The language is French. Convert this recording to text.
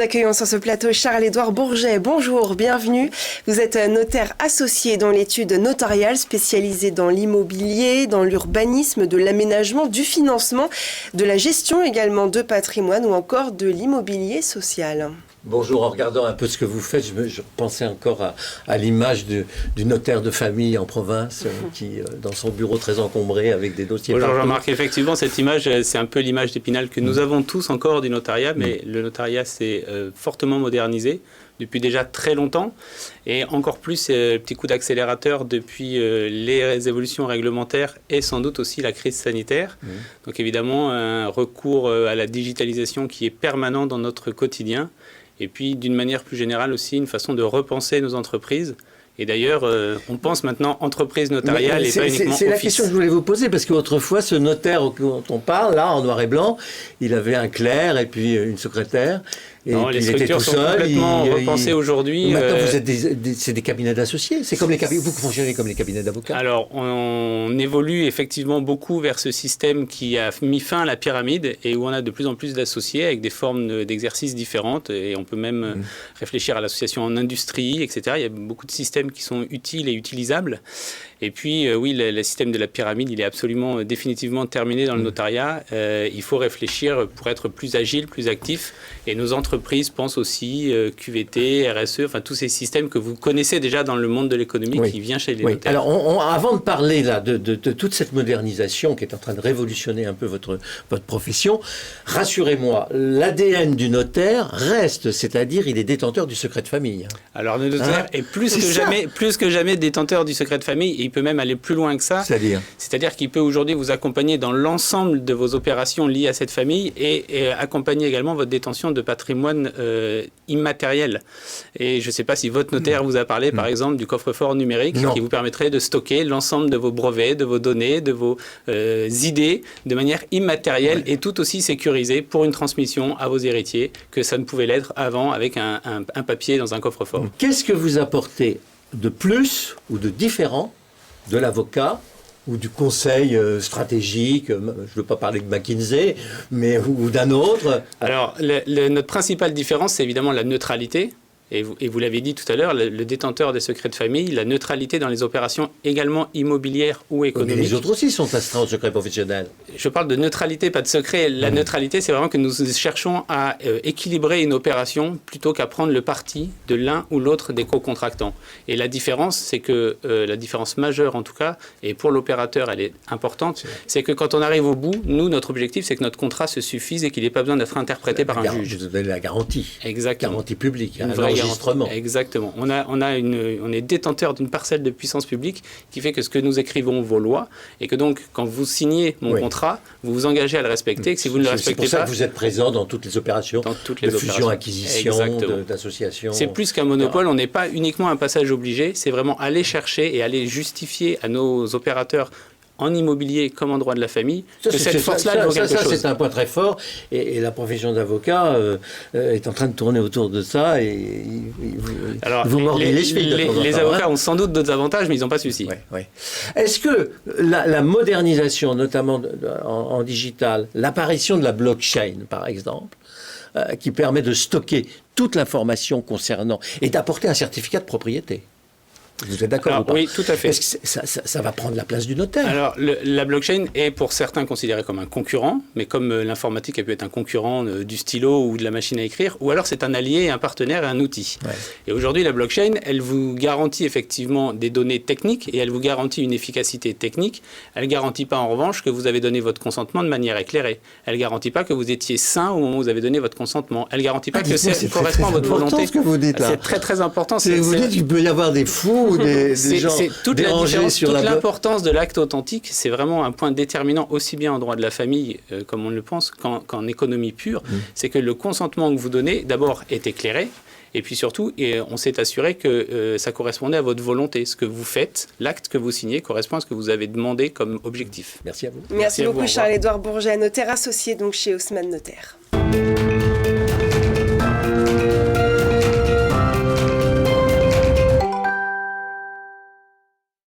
accueillons sur ce plateau Charles-Édouard Bourget. Bonjour, bienvenue. Vous êtes notaire associé dans l'étude notariale, spécialisé dans l'immobilier, dans l'urbanisme, de l'aménagement, du financement, de la gestion également de patrimoine ou encore de l'immobilier social. Bonjour, en regardant un peu ce que vous faites, je pensais encore à l'image du notaire de famille en province qui, dans son bureau très encombré avec des dossiers. Bonjour Jean-Marc, effectivement cette image, c'est un peu l'image d'Épinal que nous avons tous encore du notariat, mais le notariat s'est fortement modernisé depuis déjà très longtemps et encore plus petit coup d'accélérateur depuis les évolutions réglementaires et sans doute aussi la crise sanitaire. Donc évidemment un recours à la digitalisation qui est permanent dans notre quotidien. Et puis, d'une manière plus générale aussi, une façon de repenser nos entreprises. Et d'ailleurs, on pense maintenant entreprise notariale et pas uniquement office. C'est la question que je voulais vous poser, parce qu'autrefois, ce notaire dont on parle, là, en noir et blanc, il avait un clerc et puis une secrétaire. Et non, puis les il était structures tout sont seul, complètement repensées aujourd'hui. Maintenant, vous êtes c'est des cabinets d'associés. C'est comme les cabinets. Vous fonctionnez comme les cabinets d'avocats. Alors, on évolue effectivement beaucoup vers ce système qui a mis fin à la pyramide et où on a de plus en plus d'associés avec des formes d'exercices différentes. Et on peut même réfléchir à l'association en industrie, etc. Il y a beaucoup de systèmes qui sont utiles et utilisables. Et puis, oui, le système de la pyramide, il est absolument définitivement terminé dans le notariat. Il faut réfléchir pour être plus agile, plus actif. Et nos entreprises pensent aussi QVT, RSE, enfin tous ces systèmes que vous connaissez déjà dans le monde de l'économie qui vient chez les notaires. Alors, avant de parler là, de toute cette modernisation qui est en train de révolutionner un peu votre profession, rassurez-moi, l'ADN du notaire reste, c'est-à-dire il est détenteur du secret de famille. Alors, le notaire est plus que jamais détenteur du secret de famille. Et il peut même aller plus loin que ça. C'est-à-dire qu'il peut aujourd'hui vous accompagner dans l'ensemble de vos opérations liées à cette famille et accompagner également votre détention de patrimoine immatériel. Et je ne sais pas si votre notaire vous a parlé, par exemple, du coffre-fort numérique qui vous permettrait de stocker l'ensemble de vos brevets, de vos données, de vos idées de manière immatérielle et tout aussi sécurisée pour une transmission à vos héritiers que ça ne pouvait l'être avant avec un papier dans un coffre-fort. Qu'est-ce que vous apportez de plus ou de différent de l'avocat ou du conseil stratégique, je ne veux pas parler de McKinsey, mais ou d'un autre? Alors, notre principale différence, c'est évidemment la neutralité. Et vous l'avez dit tout à l'heure, le détenteur des secrets de famille, la neutralité dans les opérations également immobilières ou économiques. Mais les autres aussi sont astreints au secret professionnel. Je parle de neutralité, pas de secret. La neutralité, c'est vraiment que nous cherchons à équilibrer une opération plutôt qu'à prendre le parti de l'un ou l'autre des co-contractants. Et la différence, c'est que la différence majeure en tout cas, et pour l'opérateur, elle est importante, c'est que quand on arrive au bout, nous, notre objectif, c'est que notre contrat se suffise et qu'il n'ait pas besoin d'être interprété par un juge. Vous donnez la garantie. Exactement. Garantie publique. Une vraie enregistrement. Exactement. On est détenteur d'une parcelle de puissance publique qui fait que ce que nous écrivons vaut loi et que donc quand vous signez mon contrat, vous vous engagez à le respecter et que si vous ne le respectez pas... C'est pour ça que vous êtes présent dans toutes les opérations de fusion-acquisition, d'association. C'est plus qu'un monopole, on n'est pas uniquement un passage obligé, c'est vraiment aller chercher et aller justifier à nos opérateurs en immobilier comme en droit de la famille, que cette force-là vaut quelque chose. C'est un point très fort, et la profession d'avocat est en train de tourner autour de ça, et vous mordez les chevilles. Les avocats ont sans doute d'autres avantages, mais ils n'ont pas celui-ci. Est-ce que la modernisation, notamment en digital, l'apparition de la blockchain, par exemple, qui permet de stocker toute l'information concernant, et d'apporter un certificat de propriété, vous êtes d'accord ou pas? Oui, tout à fait. Est-ce que ça va prendre la place du notaire? Alors, la blockchain est pour certains considérée comme un concurrent, mais comme l'informatique a pu être un concurrent du stylo ou de la machine à écrire, ou alors c'est un allié, un partenaire et un outil. Et aujourd'hui, la blockchain, elle vous garantit effectivement des données techniques et elle vous garantit une efficacité technique. Elle ne garantit pas en revanche que vous avez donné votre consentement de manière éclairée. Elle ne garantit pas que vous étiez sain au moment où vous avez donné votre consentement. Elle ne garantit pas que ça correspond à votre volonté. C'est ce que vous dites là. C'est très très important. Vous dites qu'il peut y avoir des fous ou des gens dérangés sur la... Toute l'importance de l'acte authentique, c'est vraiment un point déterminant aussi bien en droit de la famille, comme on le pense, qu'en économie pure. C'est que le consentement que vous donnez, d'abord, est éclairé. Et puis surtout, on s'est assuré que ça correspondait à votre volonté. Ce que vous faites, l'acte que vous signez, correspond à ce que vous avez demandé comme objectif. Merci à vous. Merci beaucoup Charles-Édouard Bourget, notaire associé donc chez Haussmann Notaire.